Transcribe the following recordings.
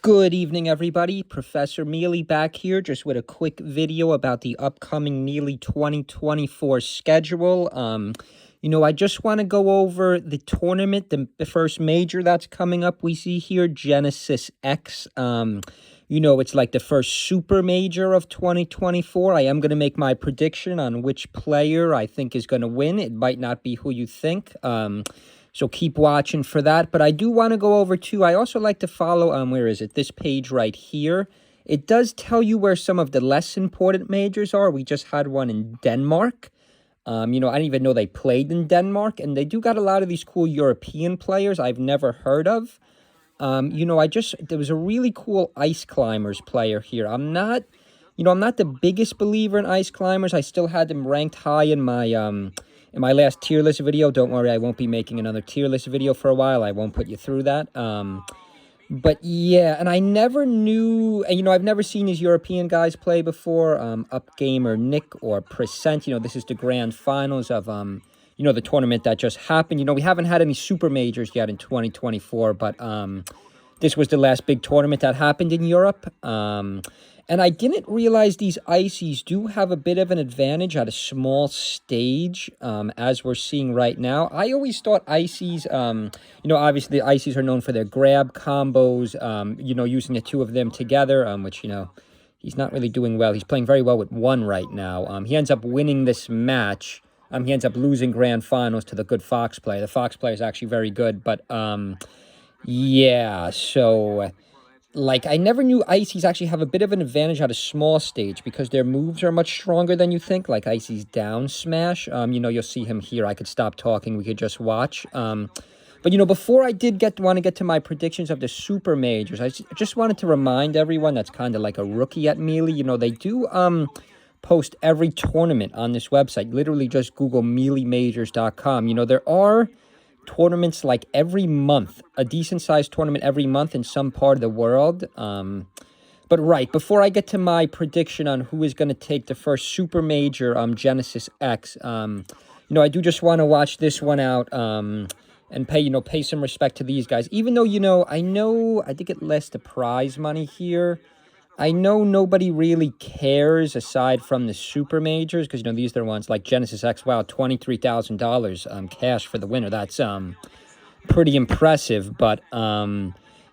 Good evening, everybody. Professor Mealy back here just with a quick video about the upcoming Mealy 2024 schedule. I just want to go over the tournament, the first major that's coming up. We see here Genesis X. It's like the first super major of 2024. I am going to make my prediction on which player I think is going to win. It might not be who you think. So keep watching for that. But I do want to go over, too, I also like to follow, where is it? This page right here. It does tell you where some of the less important majors are. We just had one in Denmark. I didn't even know they played in Denmark. And they do got a lot of these cool European players I've never heard of. There was a really cool ice climbers player here. I'm not the biggest believer in ice climbers. I still had them ranked high in my last tier list video. Don't worry, I won't be making another tier list video for a while. I won't put you through that. But yeah, and I never knew, and I've never seen these European guys play before. Upgamer Nick or Percent. This is the grand finals of the tournament that just happened. We haven't had any super majors yet in 2024, but this was the last big tournament that happened in Europe. And I didn't realize these ices do have a bit of an advantage at a small stage, as we're seeing right now. I always thought ices, obviously the ices are known for their grab combos, using the two of them together, which, he's not really doing well. He's playing very well with one right now. He ends up winning this match. He ends up losing grand finals to the good Fox player. The Fox player is actually very good, but, yeah, so... I never knew ices actually have a bit of an advantage at a small stage because their moves are much stronger than you think, like ices down smash. You'll see him here. I could stop talking. We could just watch. But, before I did want to get to my predictions of the super majors, I just wanted to remind everyone that's kind of like a rookie at Mealy. They do post every tournament on this website. Literally just Google mealymajors.com. There are tournaments like every month, a decent-sized tournament every month in some part of the world. But right, before I get to my prediction on who is going to take the first super major, Genesis X, I do just want to watch this one out and pay some respect to these guys. Even though, I think it lists the prize money here. I know nobody really cares aside from the super majors because, these are the ones like Genesis X. Wow, $23,000 cash for the winner. That's pretty impressive. But,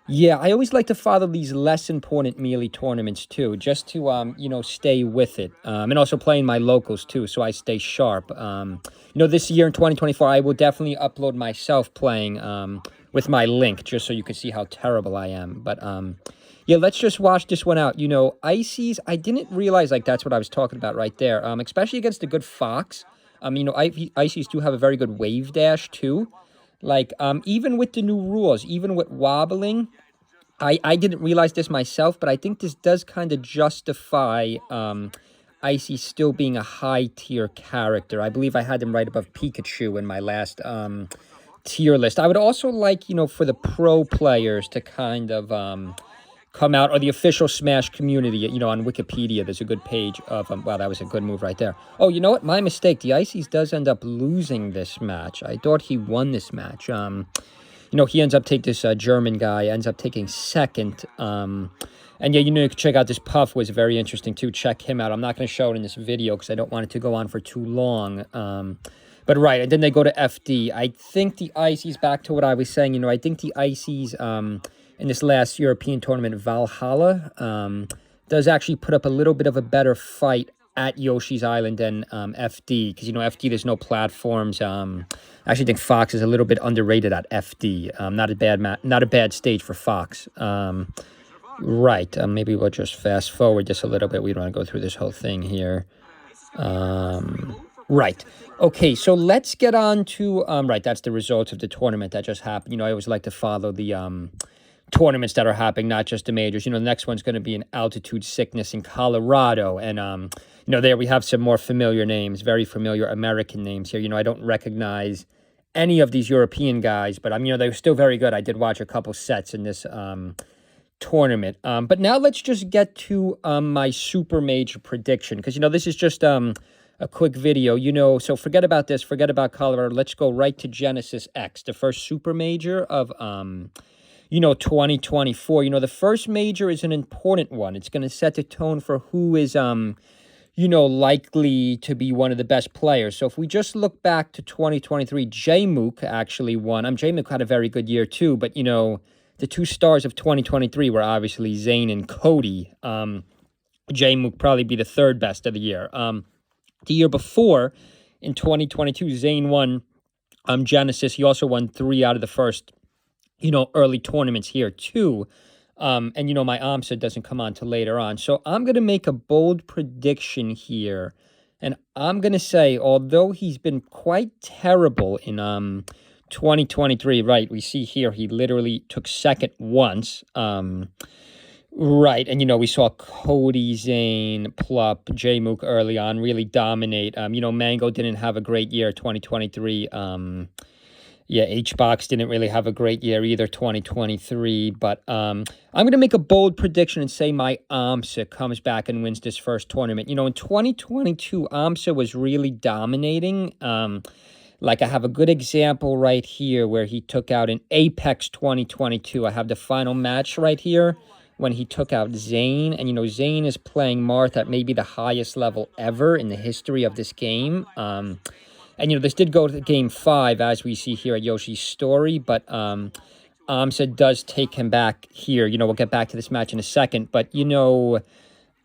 yeah, I always like to follow these less important Mealy tournaments, too, just to, stay with it. And also playing my locals, too, so I stay sharp. This year in 2024, I will definitely upload myself playing with my link just so you can see how terrible I am. But, yeah, let's just watch this one out. Ices, I didn't realize, that's what I was talking about right there. Especially against the good Fox. Ices do have a very good wave dash, too. Even with the new rules, even with wobbling, I didn't realize this myself, but I think this does kind of justify Icy still being a high-tier character. I believe I had him right above Pikachu in my last tier list. I would also like, for the pro players to kind of... come out, or the official Smash community, on Wikipedia, there's a good page of, wow, that was a good move right there. Oh, you know what? My mistake. The Ices does end up losing this match. I thought he won this match. He ends up taking this German guy, ends up taking second. And yeah, you can check out this Puff was very interesting too. Check him out. I'm not going to show it in this video because I don't want it to go on for too long. But right, and then they go to FD. I think the Ices, back to what I was saying, I think the Ices, in this last European tournament, Valhalla, does actually put up a little bit of a better fight at Yoshi's Island than FD, because, FD, there's no platforms. I actually think Fox is a little bit underrated at FD. Not a bad stage for Fox. Right, maybe we'll just fast forward this a little bit. We don't want to go through this whole thing here. Right. Okay, so let's get on to, right, that's the results of the tournament that just happened. I always like to follow the tournaments that are happening, not just the majors. The next one's going to be an Altitude Sickness in Colorado. And, there we have some more familiar names, very familiar American names here. I don't recognize any of these European guys, but, they're still very good. I did watch a couple sets in this tournament. But now let's just get to my super major prediction, because, this is just a quick video, so forget about this, forget about Colorado. Let's go right to Genesis X, the first super major of 2024. The first major is an important one. It's going to set the tone for who is, likely to be one of the best players. So if we just look back to 2023, J-Mook actually won. J-Mook had a very good year too, but, the two stars of 2023 were obviously Zane and Cody. J-Mook probably be the third best of the year. The year before, in 2022, Zane won Genesis. He also won 3 out of the first, early tournaments here too. And, my AMSA doesn't come on till later on. So I'm going to make a bold prediction here. And I'm going to say, although he's been quite terrible in 2023, right, we see here he literally took second once. Right, and, we saw Cody, Zane, Plup, J-Mook early on really dominate. Mango didn't have a great year, 2023. H-Box didn't really have a great year either, 2023. But I'm going to make a bold prediction and say my AMSA comes back and wins this first tournament. In 2022, AMSA was really dominating. I have a good example right here where he took out in Apex 2022. I have the final match right here when he took out Zane. And, Zane is playing Marth at maybe the highest level ever in the history of this game. And, this did go to Game 5, as we see here at Yoshi's Story. But AMSA does take him back here. We'll get back to this match in a second. But,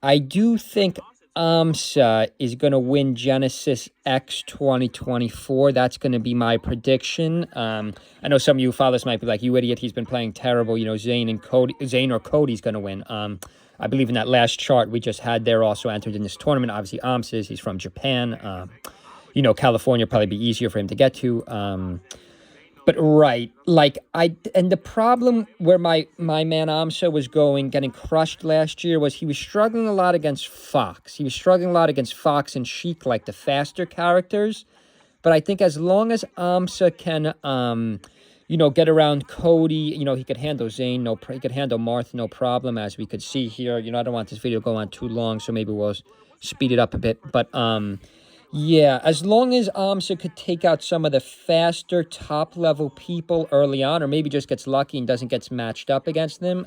I do think AMSA is going to win Genesis X 2024. That's going to be my prediction. I know some of you fathers might be like, you idiot, he's been playing terrible. Zane or Cody's going to win. I believe in that last chart we just had there also entered in this tournament. Obviously, AMSA, he's from Japan. California probably be easier for him to get to. But right, and the problem where my man AMSA was getting crushed last year was he was struggling a lot against Fox. He was struggling a lot against Fox and Sheik, like the faster characters. But I think as long as AMSA can, get around Cody, he could handle Zane, he could handle Marth, no problem, as we could see here. I don't want this video to go on too long, so maybe we'll speed it up a bit. But, yeah, as long as AMSA could take out some of the faster top-level people early on, or maybe just gets lucky and doesn't get matched up against them,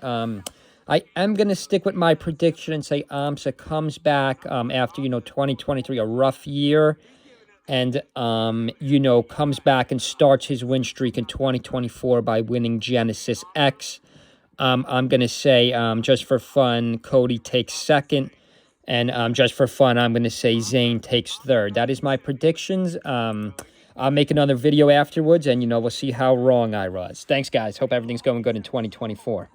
I am going to stick with my prediction and say AMSA comes back after, 2023, a rough year, and, comes back and starts his win streak in 2024 by winning Genesis X. I'm going to say, just for fun, Cody takes second. And just for fun, I'm going to say Zane takes third. That is my predictions. I'll make another video afterwards, and, we'll see how wrong I was. Thanks, guys. Hope everything's going good in 2024.